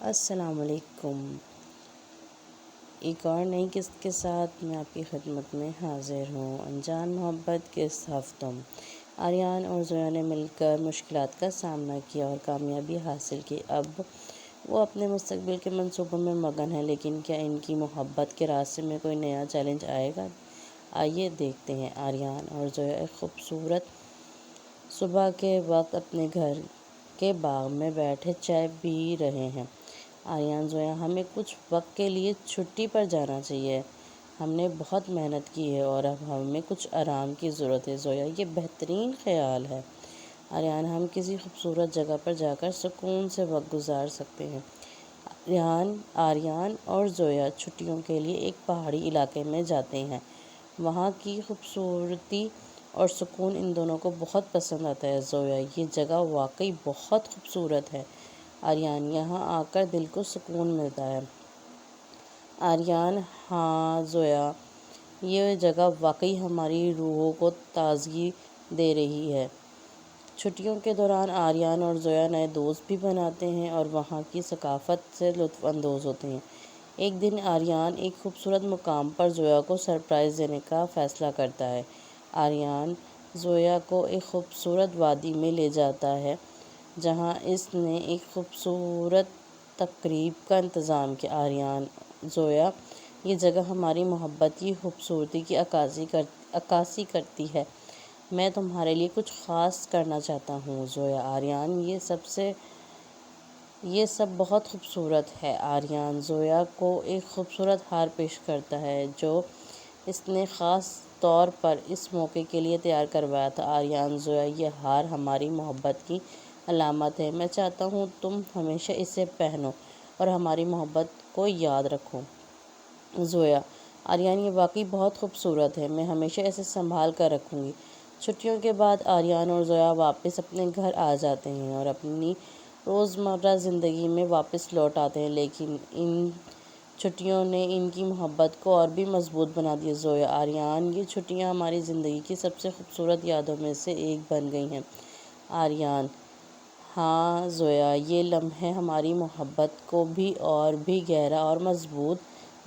السلام علیکم۔ ایک اور نئی قسط کے ساتھ میں آپ کی خدمت میں حاضر ہوں۔ انجان محبت کے ہفتوں آریان اور زویا نے مل کر مشکلات کا سامنا کیا اور کامیابی حاصل کی۔ اب وہ اپنے مستقبل کے منصوبوں میں مگن ہیں، لیکن کیا ان کی محبت کے راستے میں کوئی نیا چیلنج آئے گا؟ آئیے دیکھتے ہیں۔ آریان اور زویا ایک خوبصورت صبح کے وقت اپنے گھر کے باغ میں بیٹھے چائے پی رہے ہیں۔ آریان: زویا، ہمیں کچھ وقت کے لیے چھٹی پر جانا چاہیے۔ ہم نے بہت محنت کی ہے اور اب ہمیں کچھ آرام کی ضرورت ہے۔ زویا: یہ بہترین خیال ہے۔ آریان: ہم کسی خوبصورت جگہ پر جا کر سکون سے وقت گزار سکتے ہیں۔ آریان اور زویا چھٹیوں کے لیے ایک پہاڑی علاقے میں جاتے ہیں۔ وہاں کی خوبصورتی اور سکون ان دونوں کو بہت پسند آتا ہے۔ زویا: یہ جگہ واقعی بہت خوبصورت ہے۔ آریان: یہاں آ کر دل کو سکون ملتا ہے۔ آریان: ہاں زویا، یہ جگہ واقعی ہماری روحوں کو تازگی دے رہی ہے۔ چھٹیوں کے دوران آریان اور زویا نئے دوست بھی بناتے ہیں اور وہاں کی ثقافت سے لطف اندوز ہوتے ہیں۔ ایک دن آریان ایک خوبصورت مقام پر زویا کو سرپرائز دینے کا فیصلہ کرتا ہے۔ آریان زویا کو ایک خوبصورت وادی میں لے جاتا ہے جہاں اس نے ایک خوبصورت تقریب کا انتظام کیا۔ آریان: زویا، یہ جگہ ہماری محبت کی خوبصورتی کی عکاسی کرتی ہے۔ میں تمہارے لیے کچھ خاص کرنا چاہتا ہوں۔ زویا: آریان، یہ سب بہت خوبصورت ہے۔ آریان زویا کو ایک خوبصورت ہار پیش کرتا ہے جو اس نے خاص طور پر اس موقع کے لیے تیار کروایا تھا۔ آریان زویا: یہ ہار ہماری محبت کی علامت ہے۔ میں چاہتا ہوں تم ہمیشہ اسے پہنو اور ہماری محبت کو یاد رکھو۔ زویا: آریان، یہ واقعی بہت خوبصورت ہے۔ میں ہمیشہ اسے سنبھال کر رکھوں گی۔ چھٹیوں کے بعد آریان اور زویا واپس اپنے گھر آ جاتے ہیں اور اپنی روزمرہ زندگی میں واپس لوٹ آتے ہیں، لیکن ان چھٹیوں نے ان کی محبت کو اور بھی مضبوط بنا دیا۔ زویا: آریان، یہ چھٹیاں ہماری زندگی کی سب سے خوبصورت یادوں میں سے ایک بن گئی ہیں۔ آریان: ہاں زویا، یہ لمحے ہماری محبت کو بھی اور بھی گہرا اور مضبوط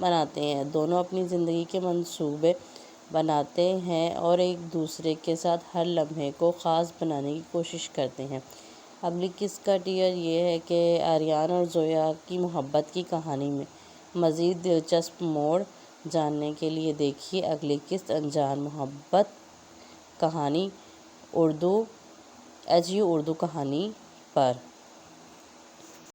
بناتے ہیں۔ دونوں اپنی زندگی کے منصوبے بناتے ہیں اور ایک دوسرے کے ساتھ ہر لمحے کو خاص بنانے کی کوشش کرتے ہیں۔ اگلی قسط کا ٹیئر یہ ہے کہ آریان اور زویا کی محبت کی کہانی میں مزید دلچسپ موڑ جاننے کے لیے دیکھیے اگلی قسط انجان محبت کہانی اردو HU اردو کہانی پر۔